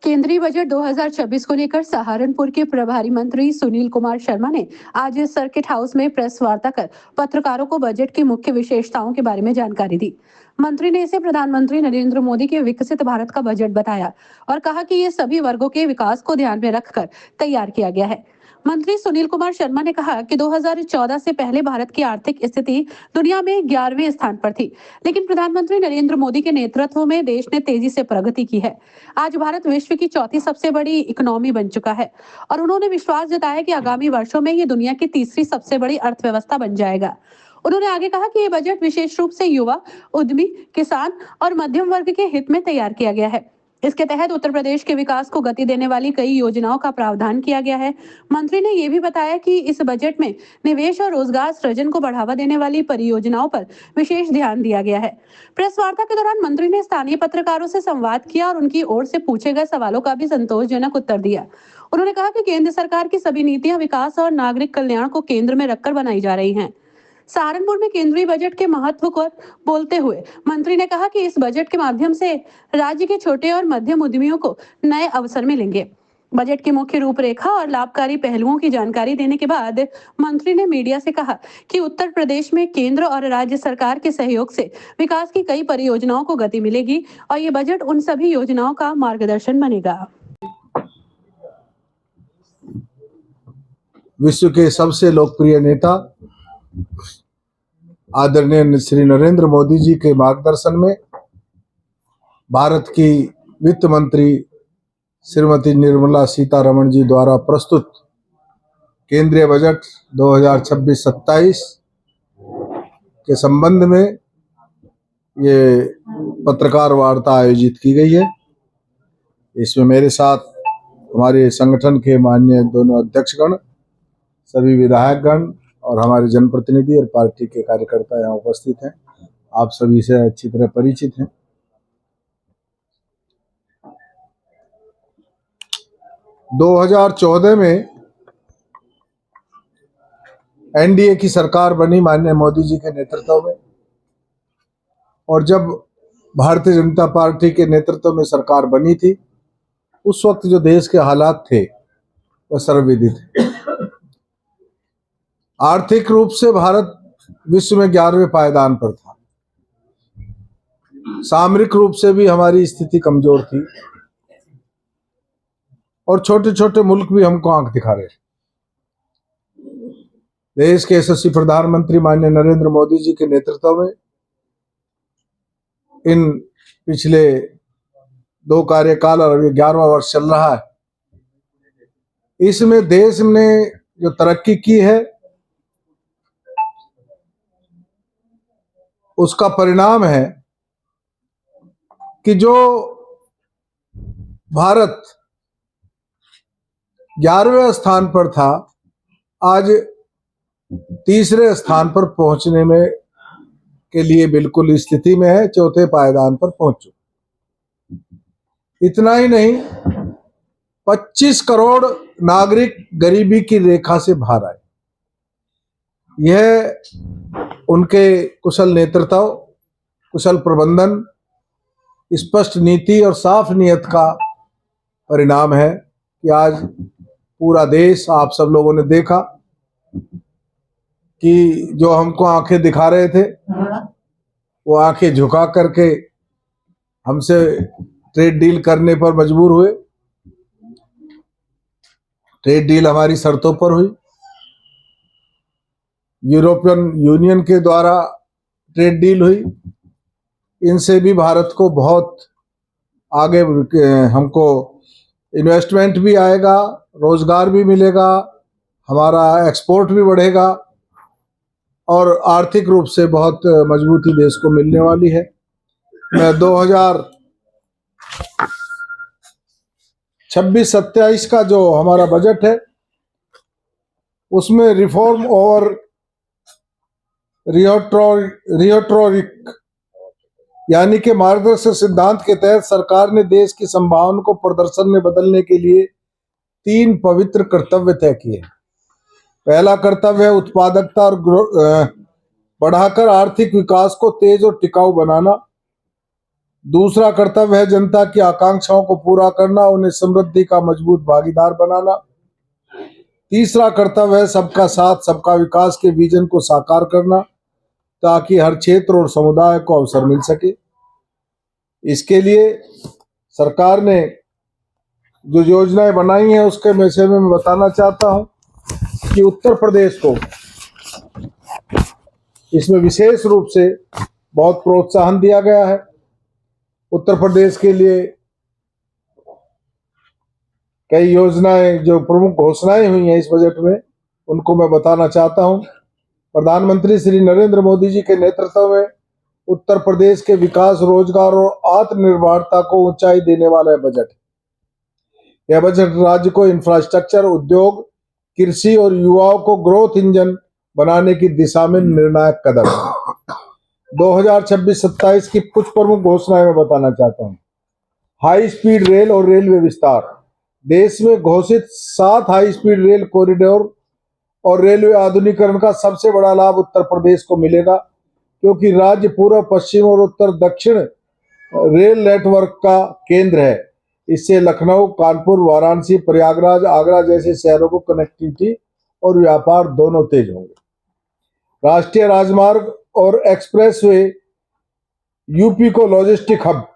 केंद्रीय बजट 2026 को लेकर सहारनपुर के प्रभारी मंत्री सुनील कुमार शर्मा ने आज सर्किट हाउस में प्रेस वार्ता कर पत्रकारों को बजट की मुख्य विशेषताओं के बारे में जानकारी दी। मंत्री ने इसे प्रधानमंत्री नरेंद्र मोदी के विकसित भारत का बजट बताया और कहा कि ये सभी वर्गों के विकास को ध्यान में रखकर तैयार किया गया है। मंत्री सुनील कुमार शर्मा ने कहा कि 2014 से पहले भारत की आर्थिक स्थिति दुनिया में 11वें स्थान पर थी, लेकिन प्रधानमंत्री नरेंद्र मोदी के नेतृत्व में देश ने तेजी से प्रगति की है। आज भारत विश्व की चौथी सबसे बड़ी इकोनॉमी बन चुका है और उन्होंने विश्वास जताया कि आगामी वर्षों में ये दुनिया की तीसरी सबसे बड़ी अर्थव्यवस्था बन जाएगा। उन्होंने आगे कहा कि ये बजट विशेष रूप से युवा, उद्यमी, किसान और मध्यम वर्ग के हित में तैयार किया गया है। इसके तहत उत्तर प्रदेश के विकास को गति देने वाली कई योजनाओं का प्रावधान किया गया है। मंत्री ने यह भी बताया कि इस बजट में निवेश और रोजगार सृजन को बढ़ावा देने वाली परियोजनाओं पर विशेष ध्यान दिया गया है। प्रेस वार्ता के दौरान मंत्री ने स्थानीय पत्रकारों से संवाद किया और उनकी ओर से पूछे गए सवालों का भी संतोषजनक उत्तर दिया। उन्होंने कहा कि केंद्र सरकार की सभी नीतियां विकास और नागरिक कल्याण को केंद्र में रखकर बनाई जा रही हैं। सहारनपुर में केंद्रीय बजट के महत्व पर बोलते हुए मंत्री ने कहा कि इस बजट के माध्यम से राज्य के छोटे और मध्यम उद्यमियों को नए अवसर मिलेंगे। बजट की मुख्य रूपरेखा और लाभकारी पहलुओं की जानकारी देने के बाद मंत्री ने मीडिया से कहा कि उत्तर प्रदेश में केंद्र और राज्य सरकार के सहयोग से विकास की कई परियोजनाओं को गति मिलेगी और ये बजट उन सभी योजनाओं का मार्गदर्शन बनेगा। विश्व के सबसे लोकप्रिय नेता आदरणीय श्री नरेंद्र मोदी जी के मार्गदर्शन में भारत की वित्त मंत्री श्रीमती निर्मला सीतारमण जी द्वारा प्रस्तुत केंद्रीय बजट 2026-27 के संबंध में ये पत्रकार वार्ता आयोजित की गई है। इसमें मेरे साथ हमारे संगठन के माननीय दोनों अध्यक्षगण, सभी विधायकगण और हमारे जनप्रतिनिधि और पार्टी के कार्यकर्ता यहाँ उपस्थित हैं। आप सभी से अच्छी तरह परिचित हैं। दो 2014 में एनडीए की सरकार बनी माननीय मोदी जी के नेतृत्व में, और जब भारतीय जनता पार्टी के नेतृत्व में सरकार बनी थी उस वक्त जो देश के हालात थे वह सर्वविदित थे। आर्थिक रूप से भारत विश्व में 11वें पायदान पर था। सामरिक रूप से भी हमारी स्थिति कमजोर थी और छोटे छोटे मुल्क भी हमको आंख दिखा रहे थे। देश के यशस्वी प्रधानमंत्री माननीय नरेंद्र मोदी जी के नेतृत्व में इन पिछले 2 कार्यकाल और ये 11वां वर्ष चल रहा है, इसमें देश ने जो तरक्की की है उसका परिणाम है कि जो भारत 11वें स्थान पर था आज तीसरे स्थान पर पहुंचने में के लिए बिल्कुल स्थिति में है, चौथे पायदान पर पहुंच चुका। इतना ही नहीं, 25 करोड़ नागरिक गरीबी की रेखा से बाहर आए। यह उनके कुशल नेतृत्व, कुशल प्रबंधन, स्पष्ट नीति और साफ नियत का परिणाम है कि आज पूरा देश, आप सब लोगों ने देखा कि जो हमको आंखें दिखा रहे थे वो आंखें झुका करके हमसे ट्रेड डील करने पर मजबूर हुए। ट्रेड डील हमारी शर्तों पर हुई। यूरोपियन यूनियन के द्वारा ट्रेड डील हुई। इनसे भी भारत को बहुत आगे, हमको इन्वेस्टमेंट भी आएगा, रोजगार भी मिलेगा, हमारा एक्सपोर्ट भी बढ़ेगा और आर्थिक रूप से बहुत मजबूती देश को मिलने वाली है। मैं 2026-27 का जो हमारा बजट है उसमें रिफॉर्म और रियोट्रोरिक यानी कि मार्गदर्शक सिद्धांत के तहत सरकार ने देश की संभावना को प्रदर्शन में बदलने के लिए 3 पवित्र कर्तव्य तय किए। पहला कर्तव्य है उत्पादकता और बढ़ाकर आर्थिक विकास को तेज और टिकाऊ बनाना। दूसरा कर्तव्य है जनता की आकांक्षाओं को पूरा करना, उन्हें समृद्धि का मजबूत भागीदार बनाना। तीसरा कर्तव्य है सबका साथ सबका विकास के विजन को साकार करना, ताकि हर क्षेत्र और समुदाय को अवसर मिल सके। इसके लिए सरकार ने जो योजनाएं बनाई हैं उसके विषय में मैं बताना चाहता हूं कि उत्तर प्रदेश को इसमें विशेष रूप से बहुत प्रोत्साहन दिया गया है। उत्तर प्रदेश के लिए कई योजनाएं जो प्रमुख घोषणाएं हुई हैं इस बजट में, उनको मैं बताना चाहता हूं। प्रधानमंत्री श्री नरेंद्र मोदी जी के नेतृत्व में उत्तर प्रदेश के विकास, रोजगार और आत्मनिर्भरता को ऊंचाई देने वाला है बजट। यह बजट राज्य को इंफ्रास्ट्रक्चर, उद्योग, कृषि और युवाओं को ग्रोथ इंजन बनाने की दिशा में निर्णायक कदम है। 2026-27 की कुछ प्रमुख घोषणाएं मैं बताना चाहता हूं। हाई स्पीड रेल और रेलवे विस्तार। देश में घोषित 7 हाई स्पीड रेल कॉरिडोर और रेलवे आधुनिकीकरण का सबसे बड़ा लाभ उत्तर प्रदेश को मिलेगा, क्योंकि राज्य पूर्व, पश्चिम और उत्तर दक्षिण रेल नेटवर्क का केंद्र है। इससे लखनऊ, कानपुर, वाराणसी, प्रयागराज, आगरा जैसे शहरों को कनेक्टिविटी और व्यापार दोनों तेज होंगे। राष्ट्रीय राजमार्ग और एक्सप्रेसवे यूपी को लॉजिस्टिक हब।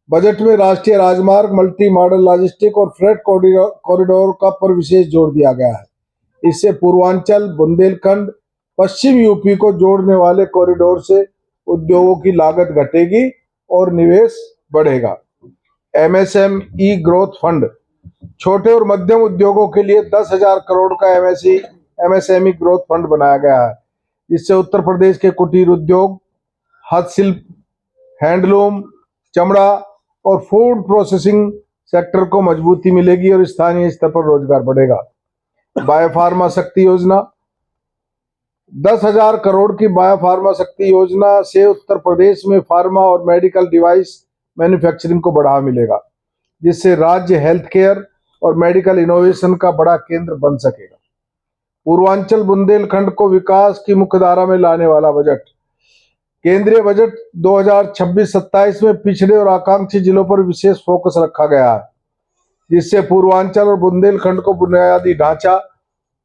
बजट में राष्ट्रीय राजमार्ग, मल्टी मॉडल लॉजिस्टिक और फ्रेट कॉरिडोर का पर विशेष जोर दिया गया है। इससे पूर्वांचल, बुंदेलखंड, पश्चिम यूपी को जोड़ने वाले कॉरिडोर से उद्योगों की लागत घटेगी और निवेश बढ़ेगा। MSME growth fund. छोटे और मध्यम उद्योगों के लिए 10,000 करोड़ का एमएसएमई ग्रोथ फंड बनाया गया है। इससे उत्तर प्रदेश के कुटीर उद्योग, हस्तशिल्प, हैंडलूम, चमड़ा और फूड प्रोसेसिंग सेक्टर को मजबूती मिलेगी और स्थानीय स्तर पर रोजगार बढ़ेगा। बायोफार्मा शक्ति योजना। 10,000 करोड़ की बायोफार्मा शक्ति योजना से उत्तर प्रदेश में फार्मा और मेडिकल डिवाइस मैन्युफैक्चरिंग को बढ़ावा मिलेगा, जिससे राज्य हेल्थ केयर और मेडिकल इनोवेशन का बड़ा केंद्र बन सकेगा। पूर्वांचल, बुंदेलखंड को विकास की मुख्यधारा में लाने वाला बजट। केंद्रीय बजट 2026-27 में पिछड़े और आकांक्षी जिलों पर विशेष फोकस रखा गया है, जिससे पूर्वांचल और बुंदेलखंड को बुनियादी ढांचा,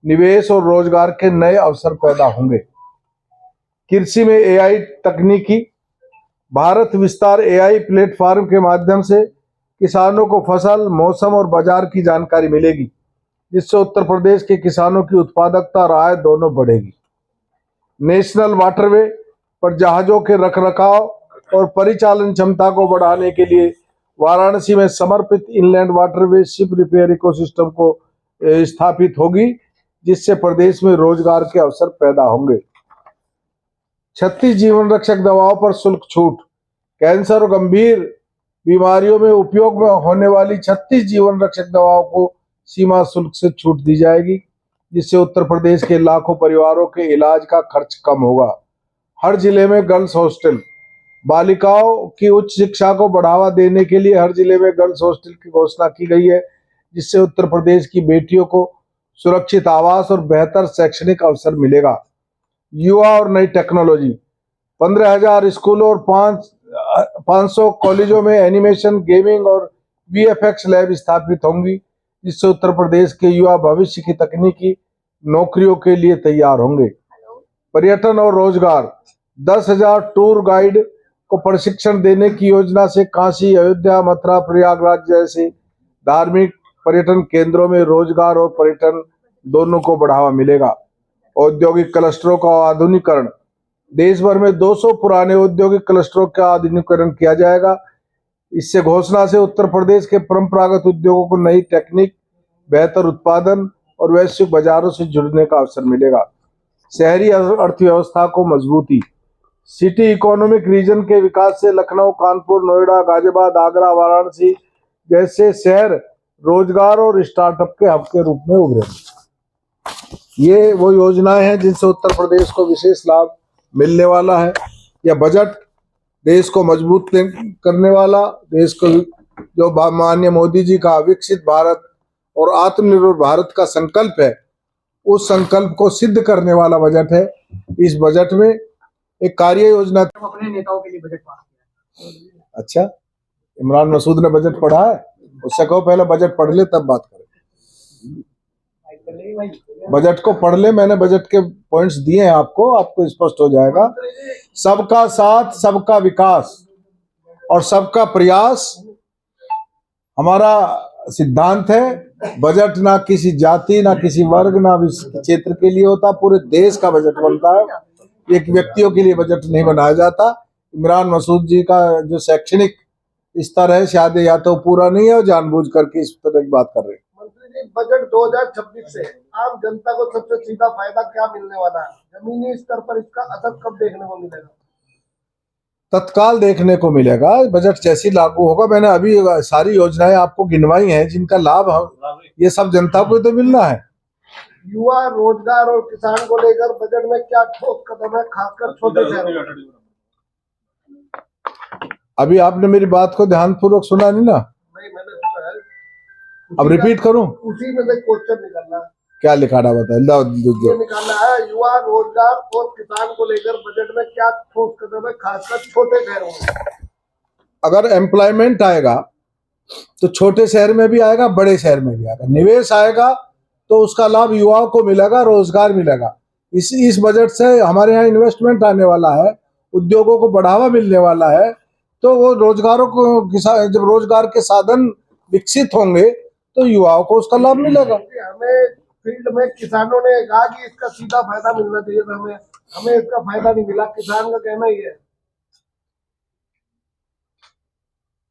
निवेश और रोजगार के नए अवसर पैदा होंगे। कृषि में एआई तकनीकी। भारत विस्तार एआई प्लेटफॉर्म के माध्यम से किसानों को फसल, मौसम और बाजार की जानकारी मिलेगी, जिससे उत्तर प्रदेश के किसानों की उत्पादकता और आय दोनों बढ़ेगी। नेशनल वाटरवे पर जहाजों के रखरखाव और परिचालन क्षमता को बढ़ाने के लिए वाराणसी में समर्पित inland waterway ship repair ecosystem को स्थापित होगी, जिससे प्रदेश में रोजगार के अवसर पैदा होंगे। 36 जीवन रक्षक दवाओं पर शुल्क छूट। कैंसर और गंभीर बीमारियों में उपयोग में होने वाली 36 जीवन रक्षक दवाओं को सीमा शुल्क से छूट दी जाएगी, जिससे उत्तर प्रदेश के लाखों परिवारों के इलाज का खर्च कम होगा। हर जिले में गर्ल्स हॉस्टल। बालिकाओं की उच्च शिक्षा को बढ़ावा देने के लिए हर जिले में गर्ल्स हॉस्टल की घोषणा की गई है, जिससे उत्तर प्रदेश की बेटियों को सुरक्षित आवास और बेहतर शैक्षणिक अवसर मिलेगा। युवा और नई टेक्नोलॉजी। 15,000 स्कूलों और 500 कॉलेजों में एनिमेशन, गेमिंग और वीएफएक्स लैब स्थापित होंगी, जिससे उत्तर प्रदेश के युवा भविष्य की तकनीकी नौकरियों के लिए तैयार होंगे। पर्यटन और रोजगार। 10,000 टूर गाइड को प्रशिक्षण देने की योजना से काशी, अयोध्या, मथुरा, प्रयागराज जैसे धार्मिक पर्यटन केंद्रों में रोजगार और पर्यटन दोनों को बढ़ावा मिलेगा। औद्योगिक क्लस्टरों का आधुनिकीकरण। देश भर में 200 पुराने औद्योगिक क्लस्टरों का आधुनिकीकरण किया जाएगा। इससे घोषणा से उत्तर प्रदेश के परंपरागत उद्योगों को नई टेक्निक, बेहतर उत्पादन और वैश्विक बाजारों से जुड़ने का अवसर मिलेगा। शहरी अर्थव्यवस्था को मजबूती। सिटी इकोनॉमिक रीजन के विकास से लखनऊ, कानपुर, नोएडा, गाजियाबाद, आगरा, वाराणसी जैसे शहर रोजगार और स्टार्टअप के हब के रूप में उभरे। ये वो योजनाएं हैं जिनसे उत्तर प्रदेश को विशेष लाभ मिलने वाला है। यह बजट देश को मजबूत करने वाला, देश को जो माननीय मोदी जी का विकसित भारत और आत्मनिर्भर भारत का संकल्प है, उस संकल्प को सिद्ध करने वाला बजट है। इस बजट में एक कार्य योजना। अपने नेताओं के लिए बजट पास किया। अच्छा, इमरान मसूद ने बजट पढ़ा है? उससे कहो पहले बजट पढ़ ले तब बात करें। बजट को पढ़ ले, मैंने बजट के पॉइंट्स दिए हैं आपको स्पष्ट हो जाएगा। सबका साथ, सबका विकास और सबका प्रयास हमारा सिद्धांत है। बजट ना किसी जाति, ना किसी वर्ग, ना क्षेत्र के लिए होता, पूरे देश का बजट बनता है। एक व्यक्तियों के लिए बजट नहीं बनाया जाता। इमरान मसूद जी का जो शैक्षणिक स्तर है शायद या तो पूरा नहीं है और जानबूझ करके इस तरह की बात कर रहे हैं। मंत्री जी, बजट 2026 से आम जनता को सबसे सीधा फायदा क्या मिलने वाला है? जमीनी स्तर पर इसका असर कब देखने को मिलेगा? तत्काल देखने को मिलेगा। बजट जैसी लागू होगा, मैंने अभी सारी योजनाएं आपको गिनवाई हैं जिनका लाभ ये सब जनता को तो मिलना है। युवा, रोजगार और किसान को लेकर बजट में क्या ठोस कदम है, खासकर छोटे शहरों में? अभी आपने मेरी बात को ध्यानपूर्वक सुना नहीं ना? नहीं, मैंने सुना है। अब रिपीट करूं? उसी में से क्वेश्चन निकलना है। क्या लिखाना बता? ये निकालना है, युवा, रोजगार और किसान को लेकर बजट में क्या ठोस कदम है, खासकर छोटे शहरों में? अगर एम्प्लॉयमेंट आएगा तो छोटे शहर में भी आएगा, बड़े शहर में भी आएगा। निवेश आएगा तो उसका लाभ युवाओं को मिलेगा, रोजगार मिलेगा। इस बजट से हमारे यहाँ इन्वेस्टमेंट आने वाला है, उद्योगों को बढ़ावा मिलने वाला है। तो वो रोजगारों को, जब रोजगार के साधन विकसित होंगे तो युवाओं को उसका लाभ मिलेगा। हमें फील्ड में किसानों ने कहा कि इसका सीधा फायदा मिलना चाहिए था, हमें इसका फायदा नहीं मिला, किसान का कहना ही है।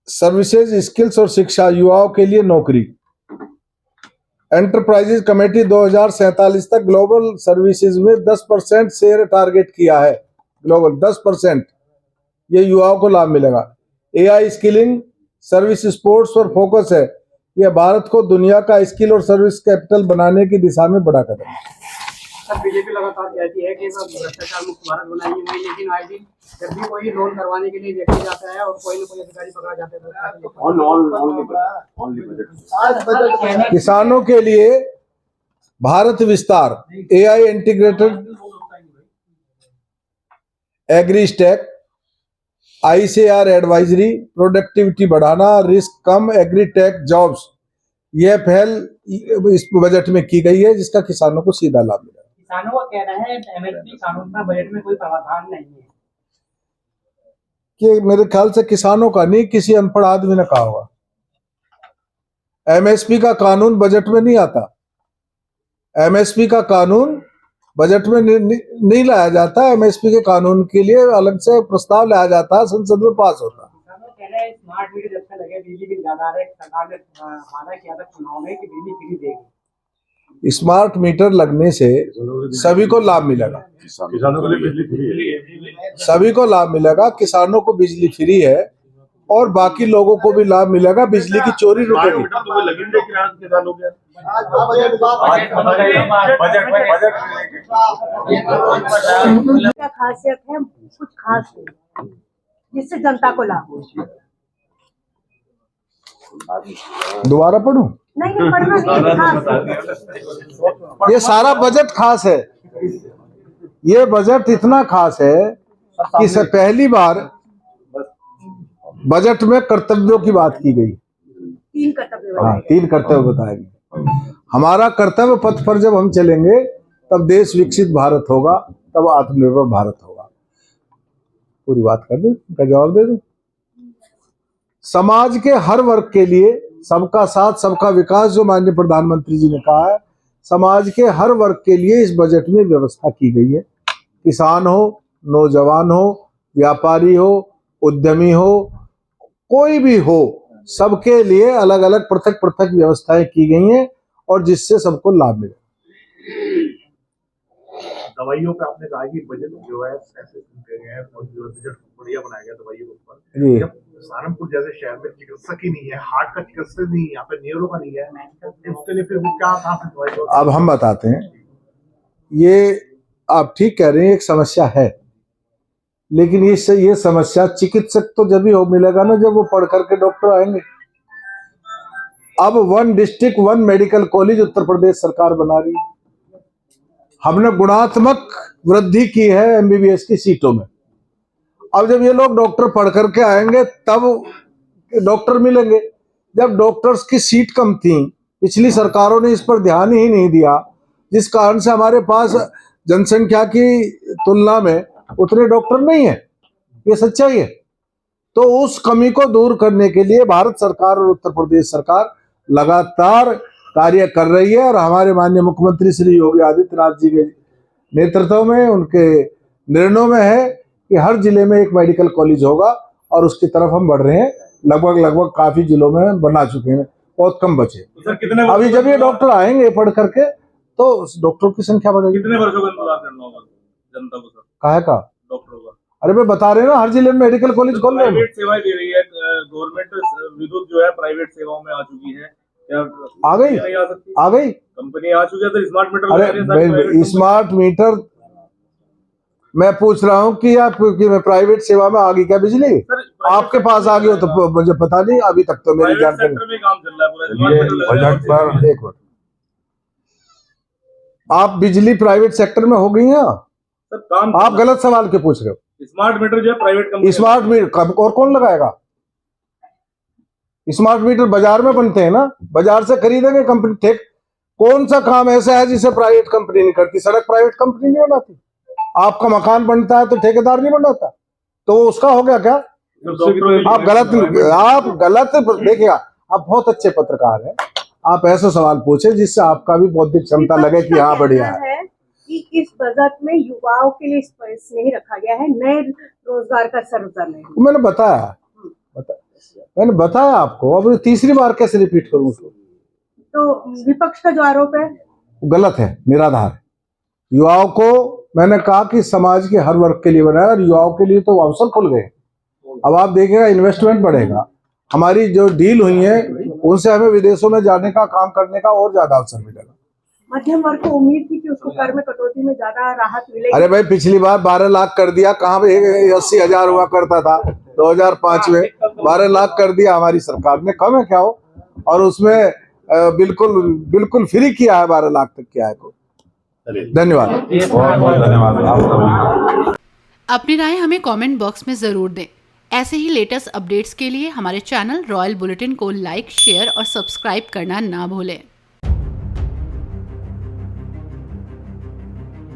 सर्विसेज, स्किल्स और शिक्षा, युवाओं के लिए नौकरी। एंटरप्राइजेज कमेटी 2047 तक ग्लोबल सर्विसेज में 10% शेयर टारगेट किया है। ग्लोबल 10%, ये युवाओं को लाभ मिलेगा। एआई स्किलिंग, सर्विस, स्पोर्ट्स पर फोकस है। यह भारत को दुनिया का स्किल और सर्विस कैपिटल बनाने की दिशा में बड़ा कदम है। सर, बीजेपी लगातार कहती है कि भ्रष्टाचार मुक्त भारत बनाएंगे नहीं, लेकिन आए दिन जब भी कोई लोन करवाने के लिए व्यक्ति जाता है और कोई न कोई अधिकारी पकड़ा जाता है। किसानों के लिए भारत विस्तार, AI integrated agri stack, ICR advisory, productivity बढ़ाना, रिस्क कम, एग्री टेक जॉब्स, यह पहल इस बजट में की गई है जिसका किसानों को सीधा लाभ मिलेगा। किसानों का कहना है एमएसपी कानून का बजट में कोई प्रावधान नहीं है। कि मेरे ख्याल से किसानों का नहीं, किसी अनपढ़ आदमी ने कहा होगा। एमएसपी का कानून बजट में नहीं आता। एमएसपी का कानून बजट में नहीं लाया जाता। एमएसपी के कानून के लिए अलग से प्रस्ताव लाया जाता है, संसद में पास होता है। स्मार्ट मीटर जब से लगे, बिजली बिल ज्यादा आ रहे, सरकार ने वादा किया था चुनाव में कि बिजली फ्री देगी। स्मार्ट मीटर लगने से सभी को लाभ मिलेगा। किसानों के लिए बिजली फ्री है, सभी को लाभ मिलेगा। किसानों को बिजली फ्री है और बाकी लोगों को भी लाभ मिलेगा। बिजली की चोरी रुकेगी। क्या खासियत है? कुछ खास नहीं जिससे जनता को लाभ हो। दोबारा पढ़ूं? नहीं पढ़ना नहीं, खास। ये सारा बजट खास है। ये बजट इतना खास है कि पहली बार बजट में कर्तव्यों की बात की गई। 3 कर्तव्य। हाँ, 3 कर्तव्य बताए गए। हमारा कर्तव्य पथ पर जब हम चलेंगे तब देश विकसित भारत होगा, तब आत्मनिर्भर भारत होगा। पूरी बात कर दो, उनका जवाब दे दो। समाज के हर वर्ग के लिए सबका साथ, सबका विकास, जो माननीय प्रधानमंत्री जी ने कहा है, समाज के हर वर्ग के लिए इस बजट में व्यवस्था की गई है। किसान हो, नौजवान हो, व्यापारी हो, उद्यमी हो, कोई भी हो, सबके लिए अलग अलग पृथक पृथक व्यवस्थाएं की गई हैं और जिससे सबको लाभ मिले। दवाइयों पे आपने कहा कि बजट जो है ऐसे गए हैं और जो बजट बढ़िया बनाया गया दवाइयों के ऊपर। जब सहारनपुर जैसे शहर में चिकित्सक ही नहीं है, हार्ट का चिकित्सक नहीं है, यहाँ पे न्यूरो का नहीं है, उसके लिए फिर वो क्या था? अब हम बताते हैं। ये आप ठीक कह रहे हैं, एक समस्या है, लेकिन इससे ये समस्या चिकित्सक तो जब ही हो मिलेगा ना जब वो पढ़ करके डॉक्टर आएंगे। अब 1 district 1 medical college Uttar Pradesh सरकार बना रही है। हमने गुणात्मक वृद्धि की है एमबीबीएस की सीटों में। अब जब ये लोग डॉक्टर पढ़ करके आएंगे तब डॉक्टर मिलेंगे। जब डॉक्टर्स की सीट कम थी, पिछली सरकारों ने इस पर ध्यान ही नहीं दिया, जिस कारण से हमारे पास जनसंख्या की तुलना में उतने डॉक्टर नहीं है, ये सच्चाई है। तो उस कमी को दूर करने के लिए भारत सरकार और उत्तर प्रदेश सरकार लगातार कार्य कर रही है और हमारे माननीय मुख्यमंत्री श्री योगी आदित्यनाथ जी के नेतृत्व में, उनके निर्णयों में है कि हर जिले में एक मेडिकल कॉलेज होगा और उसकी तरफ हम बढ़ रहे हैं। लगभग काफी जिलों में बना चुके हैं, बहुत कम बचे। अभी जब ये डॉक्टर आएंगे पढ़ करके तो डॉक्टरों की संख्या बढ़ेगी। कितने वर्षों का इंतजार करना होगा जनता को सर काहे का? डॉक्टरों का? अरे मैं बता रहे ना, हर जिले में मेडिकल कॉलेज खोल रहे हैं। प्राइवेट सेवाएं दे रही है गवर्नमेंट, विद्युत जो है प्राइवेट सेवाओं में आ चुकी है, क्या आ गई? नहीं आ सकती? आ गई कंपनी आ चुकी है तो स्मार्ट मीटर अरे स्मार्ट मीटर मैं पूछ रहा हूँ कि आप कि मैं प्राइवेट सेवा में आ गई क्या बिजली? आपके पास आ गई हो तो मुझे पता नहीं, अभी तक तो मेरी जानकारी में काम चल रहा है पूरा बजट पर। एक मिनट, आप बिजली प्राइवेट सेक्टर में हो गई हैं? सर काम आप गलत सवाल क्यों पूछ रहे हो? स्मार्ट मीटर जो है प्राइवेट कंपनी स्मार्ट मीटर और कौन लगाएगा? स्मार्ट मीटर बाजार में बनते हैं ना, बाजार से खरीदेंगे कंपनी। ठीक, कौन सा काम ऐसा है जिसे प्राइवेट कंपनी नहीं करती? सड़क प्राइवेट कंपनी नहीं बनाती। आपका मकान बनता है तो ठेकेदार नहीं बनाता, तो उसका हो गया क्या? आप गलत देखिएगा। आप बहुत अच्छे पत्रकार हैं, आप ऐसे सवाल पूछे जिससे आपका भी बौद्धिक क्षमता लगे कि हाँ बढ़िया है कि इस बजट में युवाओं के लिए स्पेस नहीं रखा गया है, नए रोजगार का सर्जन नहीं। मैंने बताया आपको, अब तीसरी बार कैसे रिपीट करूं उसको? तो विपक्ष का जो आरोप है गलत है, निराधार है। युवाओं को मैंने कहा कि समाज के हर वर्ग के लिए बनाया और युवाओं के लिए तो अवसर खुल गए। अब आप देखिएगा इन्वेस्टमेंट बढ़ेगा, हमारी जो डील हुई है उनसे हमें विदेशों में जाने का, काम करने का और ज्यादा अवसर मिलेगा। मध्यम वर्ग को उम्मीद थी कि उसको कर में कटौती में ज्यादा राहत मिलेगी। अरे भाई पिछली बार 12 लाख कर दिया, कहाँ पे 80,000 हुआ करता था 2005 में, 12 लाख कर दिया हमारी सरकार ने, कम है क्या हो? और उसमें बिल्कुल फ्री किया है, 12 लाख तक किया है। तो धन्यवाद, बहुत धन्यवाद। अपनी राय हमें कमेंट बॉक्स में ज़रूर दें। ऐसे ही लेटेस्ट अपडेट्स के लिए हमारे चैनल रॉयल बुलेटिन को लाइक, शेयर और सब्सक्राइब करना ना भूलें।